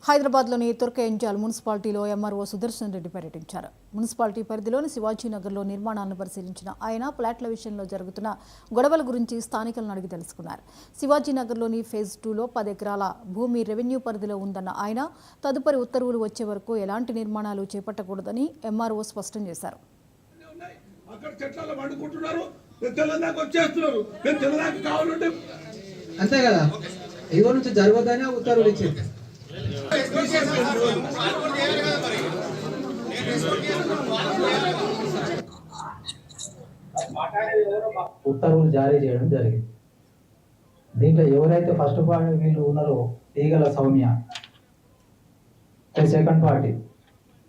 హైదరాబాద్లోని తుర్కయంజాల్ మున్సిపాలిటీలో ఎంఆర్ఓ సుదర్శన్ రెడ్డి పర్యటించారు. మున్సిపాలిటీ పరిధిలోని శివాజీనగర్లో నిర్మాణాలను పరిశీలించిన ఆయన ఫ్లాట్ల విషయంలో జరుగుతున్న గొడవల గురించి స్థానికులను అడిగి తెలుసుకున్నారు. శివాజీనగర్లోని ఫేజ్ 2లో 10 ఎకరాల భూమి రెవెన్యూ పరిధిలో ఉందన్న ఆయన తదుపరి ఉత్తర్వులు వచ్చే వరకు ఎలాంటి నిర్మాణాలు చేపట్టకూడదని ఎంఆర్ఓ స్పష్టం చేశారు. అంతే కదా, ఇదిగో నుంచి జరగదని ఉత్తర్వులు ఇచ్చింది. ఉత్తర్వులు జారీ చేయడం జరిగింది. దీంట్లో ఎవరైతే ఫస్ట్ పార్టీ వీళ్ళు ఉన్నారో తీగల సౌమ్య, సెకండ్ పార్టీ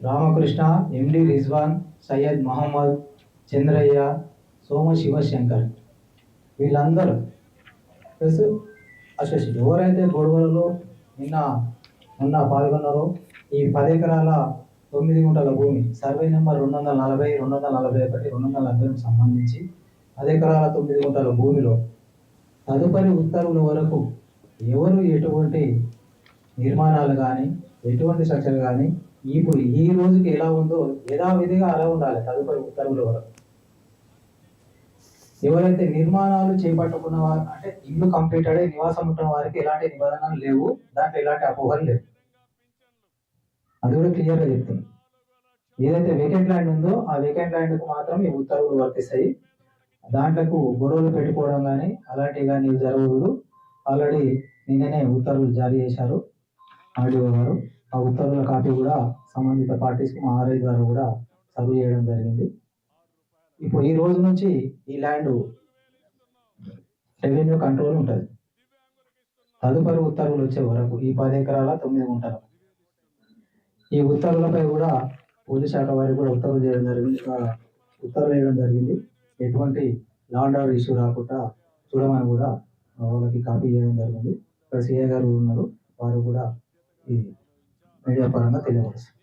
రామకృష్ణ, ఎండి రిజ్వాన్, సయ్యద్ మహమ్మద్, చంద్రయ్య, సోమ శివశంకర్, వీళ్ళందరూ ప్లస్ అసోసియేట్ ఎవరైతే గొడవలలో నిన్న పాల్గొన్నారో ఈ 10 ఎకరాల 9 గుంటల భూమి సర్వే నెంబర్ 240, 241, 240 సంబంధించి 10 ఎకరాల 9 గుంటల భూమిలో తదుపరి ఉత్తర్వుల వరకు ఎవరు ఎటువంటి నిర్మాణాలు కానీ ఎటువంటి స్ట్రక్చర్ కానీ ఇప్పుడు ఈ రోజుకి ఎలా ఉందో యథావిధిగా అలా ఉండాలి. తదుపరి ఉత్తర్వుల వరకు ఎవరైతే నిర్మాణాలు చేపట్టుకున్న వారు అంటే ఇల్లు కంప్లీటెడ్ నివాసం ఉంటున్న వారికి ఎలాంటి నిబంధనలు లేవు, దాంట్లో ఎలాంటి అపోహలు లేవు. అది కూడా క్లియర్గా చెప్తుంది. ఏదైతే వేకెంట్ ల్యాండ్ ఉందో ఆ వేకెంట్ ల్యాండ్కు మాత్రం ఈ ఉత్తర్వులు వర్తిస్తాయి. దాంట్లకు గొడవలు పెట్టుకోవడం కానీ అలాంటివి కానీ జరగదు. ఆల్రెడీ నిన్ననే ఉత్తర్వులు జారీ చేశారు ఆర్డీఓ గారు. ఆ ఉత్తర్వుల కాపీ కూడా సంబంధిత పార్టీస్కి మా ఆర్ఐ ద్వారా కూడా సర్వ్ చేయడం జరిగింది. ఇప్పుడు ఈ రోజు నుంచి ఈ ల్యాండ్ రెవెన్యూ కంట్రోల్ ఉంటుంది. తదుపరి ఉత్తర్వులు వచ్చే వరకు ఈ 10 ఎకరాల 9 గుంటలు ఈ ఉత్తర్వులపై కూడా పోలీస్ శాఖ వారికి కూడా ఉత్తర్వులు వేయడం జరిగింది. ఎటువంటి లాండ్ ఆర్డర్ ఇష్యూ రాకుండా చూడమని కూడా వాళ్ళకి కాపీ చేయడం జరిగింది. ఇక్కడ సిఐ గారు ఉన్నారు, వారు కూడా ఈ మీడియా పరంగా తెలియవలసింది.